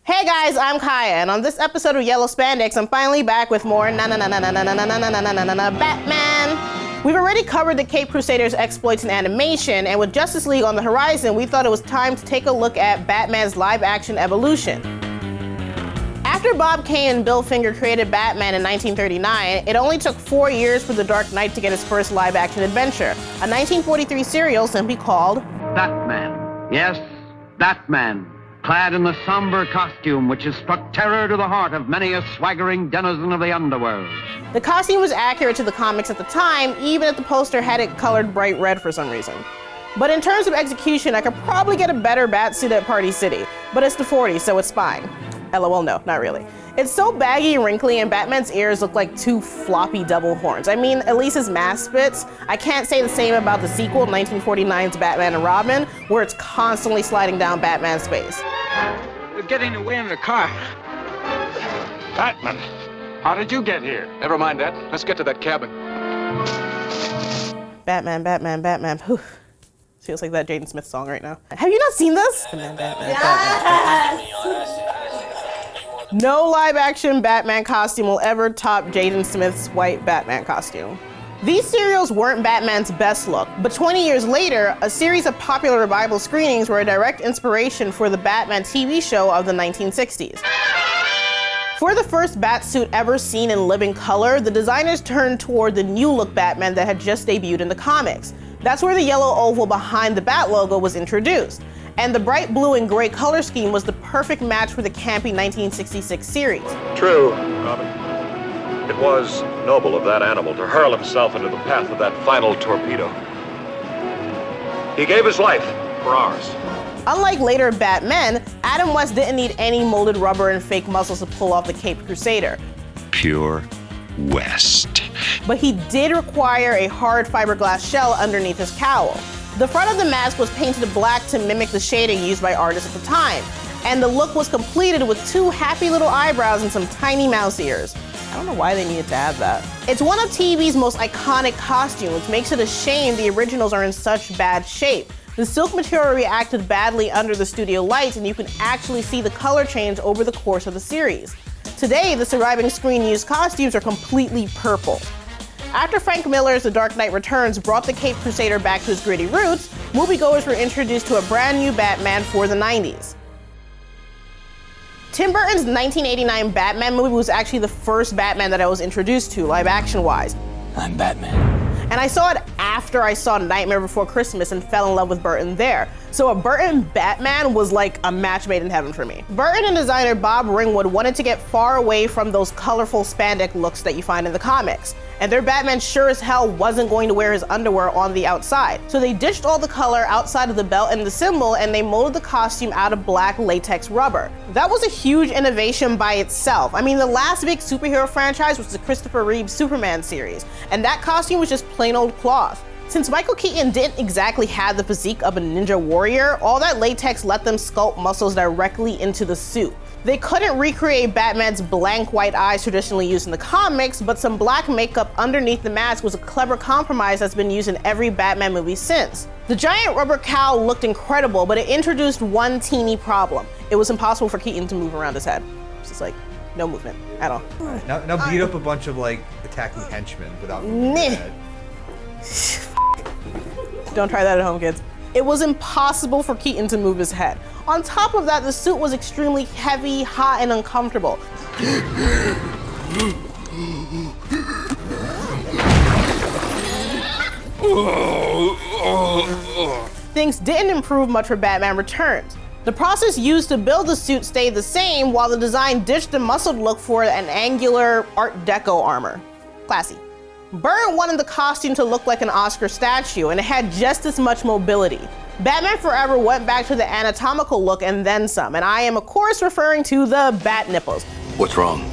Hey guys, I'm Kaya, and on this episode of Yellow Spandex, I'm finally back with more Batman. We've already covered the Caped Crusader's exploits in animation, and with Justice League on the horizon, we thought it was time to take a look at Batman's live-action evolution. After Bob Kane and Bill Finger created Batman in 1939, it only took 4 years for The Dark Knight to get its first live-action adventure, a 1943 serial simply called Batman. Yes, Batman. Clad in the somber costume which has struck terror to the heart of many a swaggering denizen of the underworld. The costume was accurate to the comics at the time, even if the poster had it colored bright red for some reason. But in terms of execution, I could probably get a better Batsuit at Party City, but it's the 40s, so it's fine. LOL, no, not really. It's so baggy and wrinkly, and Batman's ears look like two floppy double horns. I mean, at least his mask fits. I can't say the same about the sequel, 1949's Batman and Robin, where it's constantly sliding down Batman's face. We're getting away in the car. Batman, how did you get here? Never mind that. Let's get to that cabin. Batman. Whew. Feels like that Jaden Smith song right now. Have you not seen this? Batman. No live-action Batman costume will ever top Jaden Smith's white Batman costume. These serials weren't Batman's best look, but 20 years later, a series of popular revival screenings were a direct inspiration for the Batman TV show of the 1960s. For the first Batsuit ever seen in living color, the designers turned toward the new look Batman that had just debuted in the comics. That's where the yellow oval behind the Bat logo was introduced. And the bright blue and gray color scheme was the perfect match for the campy 1966 series. True, Robin. It was noble of that animal to hurl himself into the path of that final torpedo. He gave his life for ours. Unlike later Batmen, Adam West didn't need any molded rubber and fake muscles to pull off the Caped Crusader. Pure West. But he did require a hard fiberglass shell underneath his cowl. The front of the mask was painted black to mimic the shading used by artists at the time, and the look was completed with two happy little eyebrows and some tiny mouse ears. I don't know why they needed to add that. It's one of TV's most iconic costumes, which makes it a shame the originals are in such bad shape. The silk material reacted badly under the studio lights, and you can actually see the color change over the course of the series. Today, the surviving screen-used costumes are completely purple. After Frank Miller's The Dark Knight Returns brought the Caped Crusader back to his gritty roots, moviegoers were introduced to a brand new Batman for the 90s. Tim Burton's 1989 Batman movie was actually the first Batman that I was introduced to, live action-wise. I'm Batman. And I saw it after I saw Nightmare Before Christmas and fell in love with Burton there. So a Burton Batman was like a match made in heaven for me. Burton and designer Bob Ringwood wanted to get far away from those colorful spandex looks that you find in the comics. And their Batman sure as hell wasn't going to wear his underwear on the outside. So they ditched all the color outside of the belt and the symbol, and they molded the costume out of black latex rubber. That was a huge innovation by itself. I mean, the last big superhero franchise was the Christopher Reeve Superman series, and that costume was just plain old cloth. Since Michael Keaton didn't exactly have the physique of a ninja warrior, all that latex let them sculpt muscles directly into the suit. They couldn't recreate Batman's blank white eyes traditionally used in the comics, but some black makeup underneath the mask was a clever compromise that's been used in every Batman movie since. The giant rubber cowl looked incredible, but it introduced one teeny problem. It was impossible for Keaton to move around his head. It's just like, no movement at all. Now beat up a bunch of like attacking henchmen without moving your head. Don't try that at home, kids. It was impossible for Keaton to move his head. On top of that, the suit was extremely heavy, hot, and uncomfortable. Things didn't improve much for Batman Returns. The process used to build the suit stayed the same, while the design ditched the muscled look for an angular Art Deco armor. Classy. Burton wanted the costume to look like an Oscar statue, and it had just as much mobility. Batman Forever went back to the anatomical look and then some, and I am of course referring to the bat nipples. What's wrong?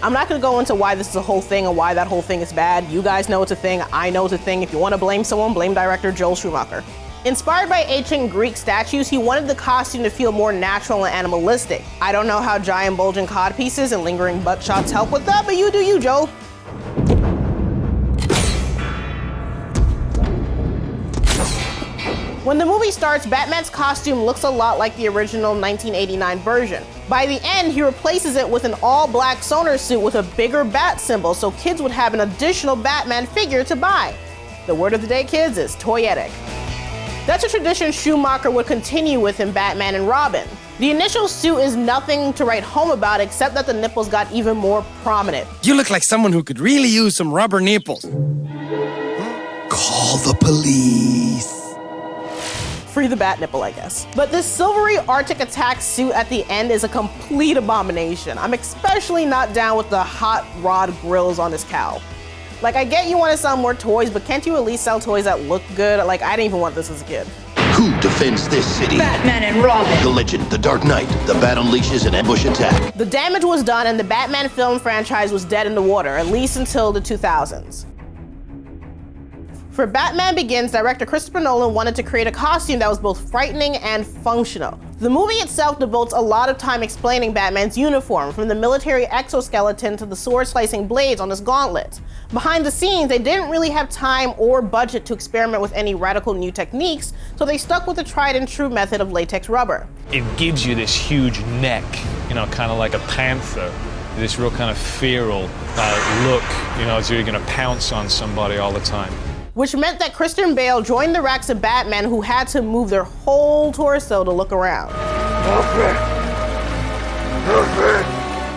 I'm not gonna go into why this is a whole thing and why that whole thing is bad. You guys know it's a thing, I know it's a thing. If you wanna blame someone, blame director Joel Schumacher. Inspired by ancient Greek statues, he wanted the costume to feel more natural and animalistic. I don't know how giant bulging cod pieces and lingering butt shots help with that, but you do you, Joel. When the movie starts, Batman's costume looks a lot like the original 1989 version. By the end, he replaces it with an all-black sonar suit with a bigger bat symbol, so kids would have an additional Batman figure to buy. The word of the day, kids, is toyetic. That's a tradition Schumacher would continue with in Batman and Robin. The initial suit is nothing to write home about except that the nipples got even more prominent. You look like someone who could really use some rubber nipples. Call the police. Free the bat nipple, I guess. But this silvery Arctic attack suit at the end is a complete abomination. I'm especially not down with the hot rod grills on his cowl. Like, I get you want to sell more toys, but can't you at least sell toys that look good? Like, I didn't even want this as a kid. Who defends this city? Batman and Robin. The Legend, the Dark Knight, the Bat unleashes an ambush attack. The damage was done and the Batman film franchise was dead in the water, at least until the 2000s. For Batman Begins, director Christopher Nolan wanted to create a costume that was both frightening and functional. The movie itself devotes a lot of time explaining Batman's uniform, from the military exoskeleton to the sword-slicing blades on his gauntlets. Behind the scenes, they didn't really have time or budget to experiment with any radical new techniques, so they stuck with the tried and true method of latex rubber. It gives you this huge neck, you know, kind of like a panther, this real kind of feral look, you know, as you're gonna pounce on somebody all the time. Which meant that Christian Bale joined the ranks of Batman, who had to move their whole torso to look around.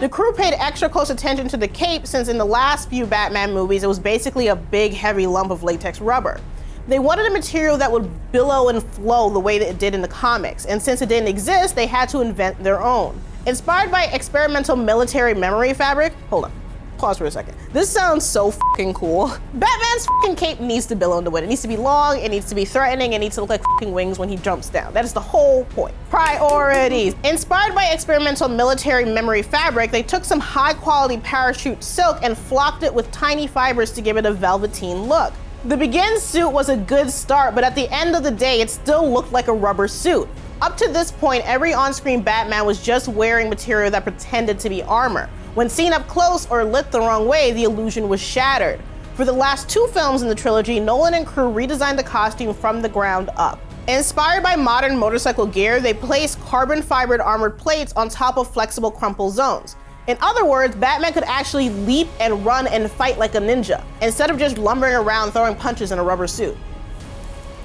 The crew paid extra close attention to the cape since in the last few Batman movies, it was basically a big, heavy lump of latex rubber. They wanted a material that would billow and flow the way that it did in the comics, and since it didn't exist, they had to invent their own. Inspired by experimental military memory fabric, hold on. Pause for a second. This sounds so fucking cool. Batman's fucking cape needs to billow in the wind. It needs to be long, it needs to be threatening, it needs to look like fucking wings when he jumps down. That is the whole point. Priorities. Inspired by experimental military memory fabric, they took some high quality parachute silk and flocked it with tiny fibers to give it a velveteen look. The Begin suit was a good start, but at the end of the day, it still looked like a rubber suit. Up to this point, every on-screen Batman was just wearing material that pretended to be armor. When seen up close or lit the wrong way, the illusion was shattered. For the last two films in the trilogy, Nolan and crew redesigned the costume from the ground up. Inspired by modern motorcycle gear, they placed carbon-fibered armored plates on top of flexible crumple zones. In other words, Batman could actually leap and run and fight like a ninja, instead of just lumbering around throwing punches in a rubber suit.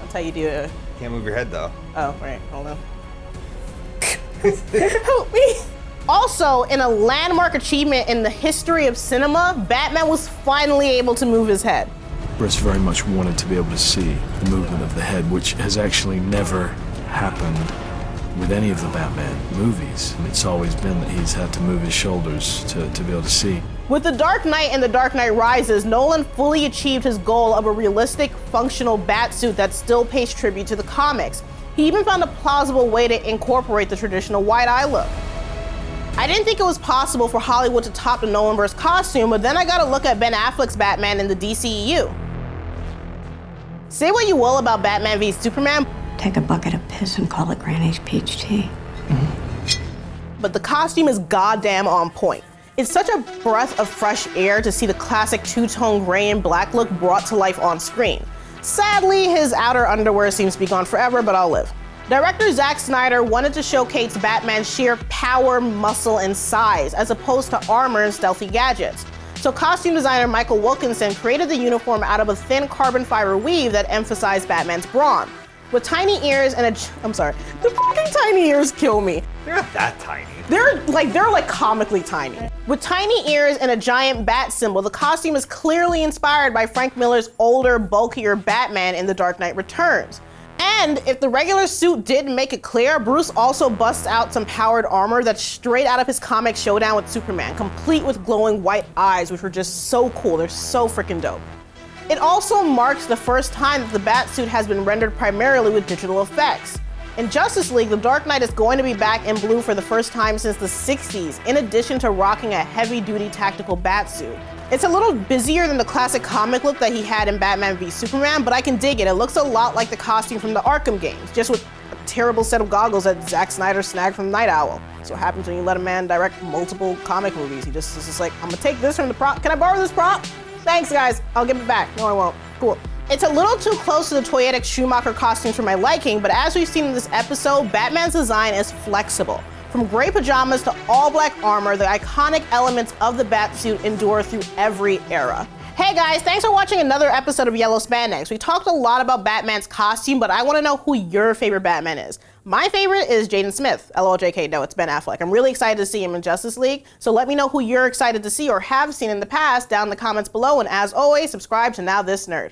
That's how you do it. Can't move your head though. Oh, right, hold on. Help me. Also, in a landmark achievement in the history of cinema, Batman was finally able to move his head. Bruce very much wanted to be able to see the movement of the head, which has actually never happened with any of the Batman movies. It's always been that he's had to move his shoulders to be able to see. With The Dark Knight and The Dark Knight Rises, Nolan fully achieved his goal of a realistic, functional Batsuit that still pays tribute to the comics. He even found a plausible way to incorporate the traditional wide eye look. I didn't think it was possible for Hollywood to top the Nolanverse costume, but then I got to look at Ben Affleck's Batman in the DCEU. Say what you will about Batman v Superman, Take a bucket of piss and call it Granny's peach tea. but the costume is goddamn on point. It's such a breath of fresh air to see the classic two-tone gray and black look brought to life on screen. Sadly, his outer underwear seems to be gone forever, but I'll live. Director Zack Snyder wanted to showcase Batman's sheer power, muscle, and size, as opposed to armor and stealthy gadgets. So costume designer Michael Wilkinson created the uniform out of a thin carbon fiber weave that emphasized Batman's brawn. With tiny ears and I'm sorry, the fucking tiny ears kill me. They're not that tiny. They're like comically tiny. With tiny ears and a giant bat symbol, the costume is clearly inspired by Frank Miller's older, bulkier Batman in The Dark Knight Returns. And if the regular suit didn't make it clear, Bruce also busts out some powered armor that's straight out of his comic showdown with Superman, complete with glowing white eyes, which were just so cool. They're so freaking dope. It also marks the first time that the Batsuit has been rendered primarily with digital effects. In Justice League, the Dark Knight is going to be back in blue for the first time since the 60s, in addition to rocking a heavy-duty tactical Batsuit. It's a little busier than the classic comic look that he had in Batman v Superman, but I can dig it. It looks a lot like the costume from the Arkham games, just with a terrible set of goggles that Zack Snyder snagged from Night Owl. So what happens when you let a man direct multiple comic movies. He just is just like, I'm gonna take this from the prop. Can I borrow this prop? Thanks, guys. I'll give it back. No, I won't. Cool. It's a little too close to the toyetic Schumacher costumes for my liking, but as we've seen in this episode, Batman's design is flexible. From gray pajamas to all black armor, the iconic elements of the Batsuit endure through every era. Hey guys, thanks for watching another episode of Yellow Spandex. We talked a lot about Batman's costume, but I want to know who your favorite Batman is. My favorite is Jaden Smith. LOJK, no, it's Ben Affleck. I'm really excited to see him in Justice League, so let me know who you're excited to see or have seen in the past down in the comments below, and as always, subscribe to Now This Nerd.